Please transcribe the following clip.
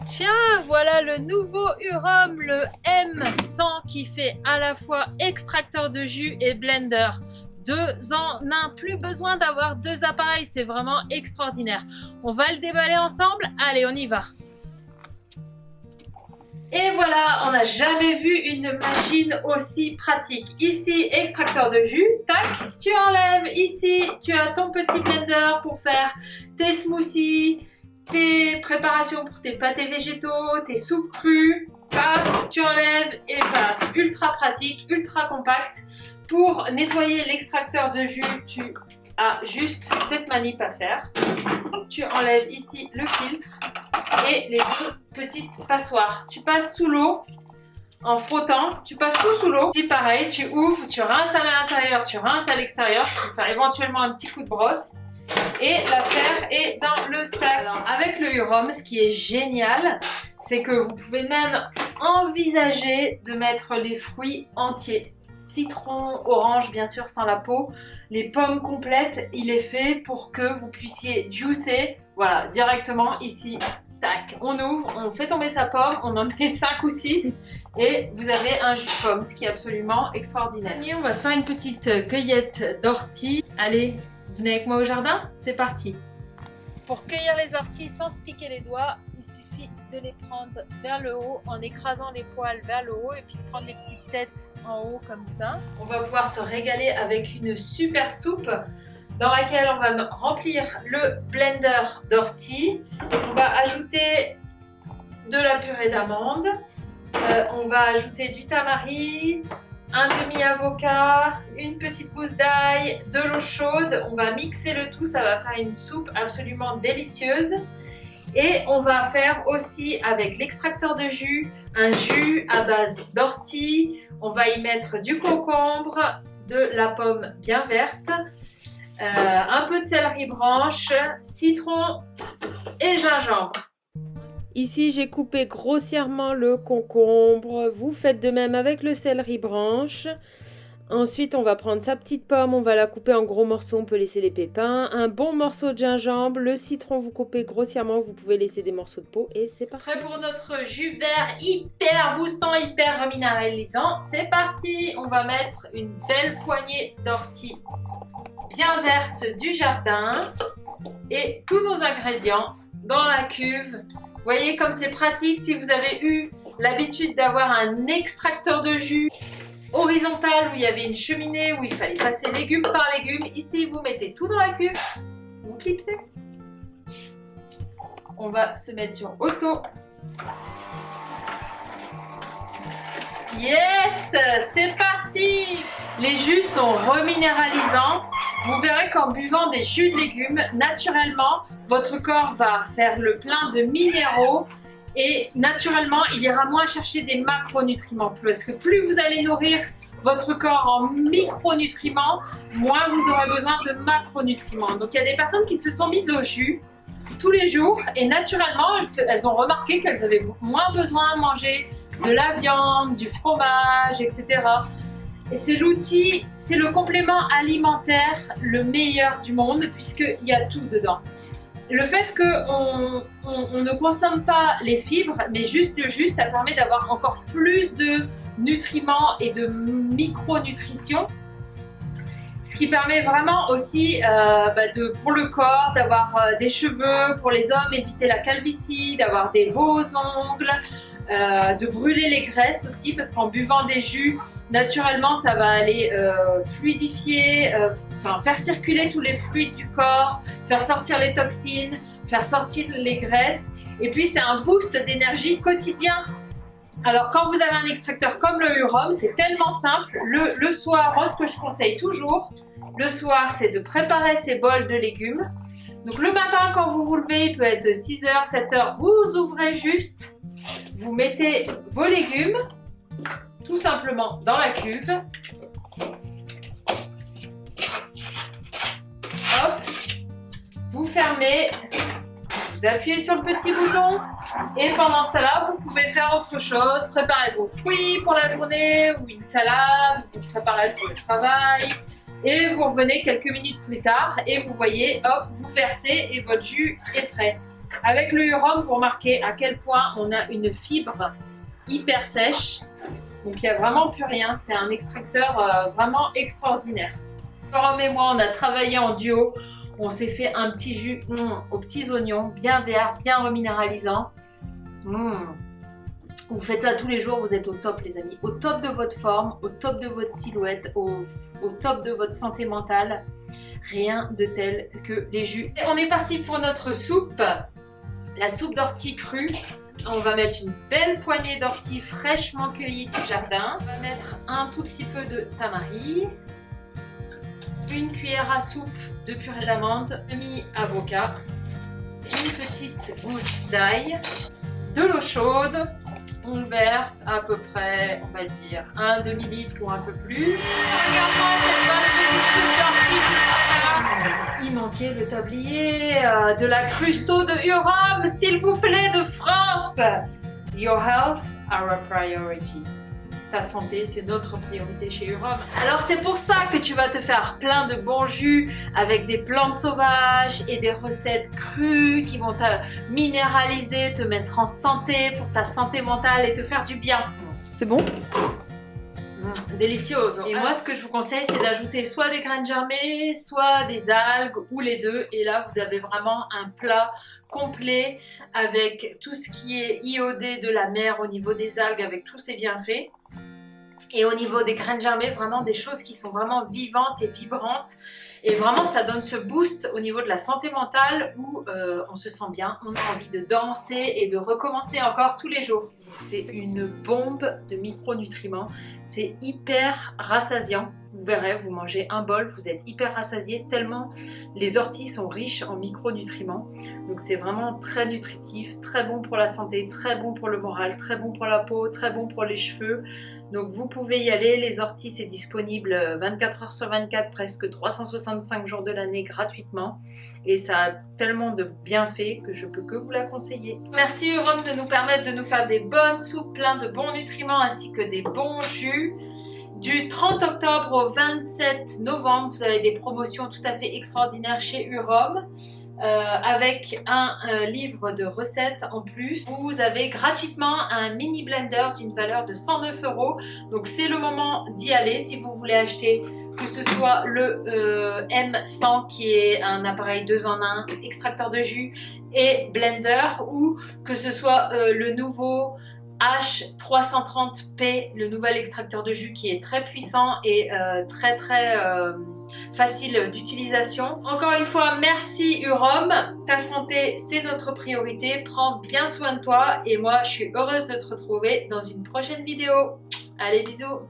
Tiens, voilà le nouveau Hurom, le M100 qui fait à la fois extracteur de jus et blender. Deux ans, n'a plus besoin d'avoir deux appareils, c'est vraiment extraordinaire. On va le déballer ensemble, allez on y va. Et voilà, on n'a jamais vu une machine aussi pratique. Ici, extracteur de jus, tac, tu enlèves. Ici, tu as ton petit blender pour faire tes smoothies, tes préparations pour tes pâtés végétaux, tes soupes crues. Paf, tu enlèves et paf, ultra pratique, ultra compact. Pour nettoyer l'extracteur de jus, tu as juste cette manip à faire. Tu enlèves ici le filtre et les deux petites passoires. Tu passes sous l'eau en frottant, tu passes tout sous l'eau. Ici pareil, tu ouvres, tu rinces à l'intérieur, tu rinces à l'extérieur. Tu peux faire éventuellement un petit coup de brosse et l'affaire est dans le sac. Alors, avec le Hurom, ce qui est génial, c'est que vous pouvez même envisager de mettre les fruits entiers. Citron, orange bien sûr sans la peau, les pommes complètes, il est fait pour que vous puissiez juicer, voilà, directement ici, tac, on ouvre, on fait tomber sa pomme, on en met 5 ou 6 et vous avez un jus de pomme, ce qui est absolument extraordinaire. Et on va se faire une petite cueillette d'orties. Allez, venez avec moi au jardin, c'est parti. Pour cueillir les orties sans se piquer les doigts, il suffit de les prendre vers le haut en écrasant les poils vers le haut et puis de prendre les petites têtes en haut comme ça. On va pouvoir se régaler avec une super soupe dans laquelle on va remplir le blender d'orties. On va ajouter de la purée d'amande, on va ajouter du tamari, un demi-avocat, une petite gousse d'ail, de l'eau chaude. On va mixer le tout, ça va faire une soupe absolument délicieuse. Et on va faire aussi avec l'extracteur de jus, un jus à base d'ortie. On va y mettre du concombre, de la pomme bien verte, un peu de céleri branche, citron et gingembre. Ici, j'ai coupé grossièrement le concombre. Vous faites de même avec le céleri branche. Ensuite, on va prendre sa petite pomme, on va la couper en gros morceaux, on peut laisser les pépins. Un bon morceau de gingembre, le citron, vous coupez grossièrement, vous pouvez laisser des morceaux de peau et c'est parti. Prêt pour notre jus vert hyper boostant, hyper reminéralisant. C'est parti, on va mettre une belle poignée d'orties bien vertes du jardin et tous nos ingrédients dans la cuve. Vous voyez comme c'est pratique si vous avez eu l'habitude d'avoir un extracteur de jus horizontal où il y avait une cheminée où il fallait passer légume par légume. Ici, vous mettez tout dans la cuve, vous clipsez. On va se mettre sur auto. Yes, c'est parti. Les jus sont reminéralisants. Vous verrez qu'en buvant des jus de légumes, naturellement, votre corps va faire le plein de minéraux. Et naturellement, il ira moins chercher des macronutriments. Parce que plus vous allez nourrir votre corps en micronutriments, moins vous aurez besoin de macronutriments. Donc il y a des personnes qui se sont mises au jus tous les jours et naturellement, elles ont remarqué qu'elles avaient moins besoin de manger de la viande, du fromage, etc. Et c'est l'outil, c'est le complément alimentaire le meilleur du monde puisqu'il y a tout dedans. Le fait qu'on ne consomme pas les fibres, mais juste le jus, ça permet d'avoir encore plus de nutriments et de micronutrition. Ce qui permet vraiment aussi pour le corps d'avoir des cheveux, pour les hommes, éviter la calvitie, d'avoir des beaux ongles, de brûler les graisses aussi, parce qu'en buvant des jus, naturellement, ça va aller fluidifier, faire circuler tous les fluides du corps, faire sortir les toxines, faire sortir les graisses. Et puis, c'est un boost d'énergie quotidien. Alors, quand vous avez un extracteur comme le Hurom, c'est tellement simple. Le soir, moi, ce que je conseille toujours, le soir, c'est de préparer ces bols de légumes. Donc, le matin, quand vous vous levez, il peut être 6h, 7h, vous ouvrez juste, vous mettez vos légumes, tout simplement dans la cuve. Hop, vous fermez, vous appuyez sur le petit bouton et pendant ce temps-là, vous pouvez faire autre chose. Préparez vos fruits pour la journée ou une salade, vous préparez pour le travail et vous revenez quelques minutes plus tard et vous voyez, hop, vous versez et votre jus est prêt. Avec le Hurom, vous remarquez à quel point on a une fibre hyper sèche. Donc il n'y a vraiment plus rien. C'est un extracteur vraiment extraordinaire. Hurom et moi, on a travaillé en duo. On s'est fait un petit jus aux petits oignons, bien vert, bien reminéralisant. Vous faites ça tous les jours, vous êtes au top les amis. Au top de votre forme, au top de votre silhouette, au top de votre santé mentale. Rien de tel que les jus. Et on est parti pour notre soupe. La soupe d'ortie crue. On va mettre une belle poignée d'ortie fraîchement cueillie du jardin. On va mettre un tout petit peu de tamari. Une cuillère à soupe de purée d'amande, demi-avocat, une petite gousse d'ail, de l'eau chaude. On verse à peu près, on va dire, un demi-litre ou un peu plus. Regarde-moi cette bonne petite soupe d'ortie. Il manquait le tablier de la Crusto de Hurom, s'il vous plaît, de France. Your health are a priority. Ta santé, c'est notre priorité chez Hurom. Alors c'est pour ça que tu vas te faire plein de bons jus avec des plantes sauvages et des recettes crues qui vont te minéraliser, te mettre en santé pour ta santé mentale et te faire du bien. C'est bon? Délicieuse. Et moi, ce que je vous conseille, c'est d'ajouter soit des graines germées, soit des algues ou les deux. Et là, vous avez vraiment un plat complet avec tout ce qui est iodé de la mer au niveau des algues, avec tous ses bienfaits. Et au niveau des graines germées, vraiment des choses qui sont vraiment vivantes et vibrantes. Et vraiment, ça donne ce boost au niveau de la santé mentale où on se sent bien, on a envie de danser et de recommencer encore tous les jours. C'est une bombe de micronutriments. C'est hyper rassasiant. Vous verrez, vous mangez un bol, vous êtes hyper rassasié tellement les orties sont riches en micronutriments. Donc c'est vraiment très nutritif, très bon pour la santé, très bon pour le moral, très bon pour la peau, très bon pour les cheveux. Donc vous pouvez y aller, les orties c'est disponible 24 heures sur 24, presque 365 jours de l'année gratuitement. Et ça a tellement de bienfaits que je peux que vous la conseiller. Merci Hurom de nous permettre de nous faire des bonnes soupes, plein de bons nutriments ainsi que des bons jus. Du 30 octobre au 27 novembre, vous avez des promotions tout à fait extraordinaires chez Hurom. Avec un livre de recettes en plus. Vous avez gratuitement un mini blender d'une valeur de 109 €. Donc c'est le moment d'y aller si vous voulez acheter que ce soit le M100 qui est un appareil 2 en 1, extracteur de jus et blender, ou que ce soit le nouveau H330P, le nouvel extracteur de jus qui est très puissant et très facile d'utilisation. Encore une fois, merci Hurom. Ta santé, c'est notre priorité. Prends bien soin de toi et moi, je suis heureuse de te retrouver dans une prochaine vidéo. Allez, bisous!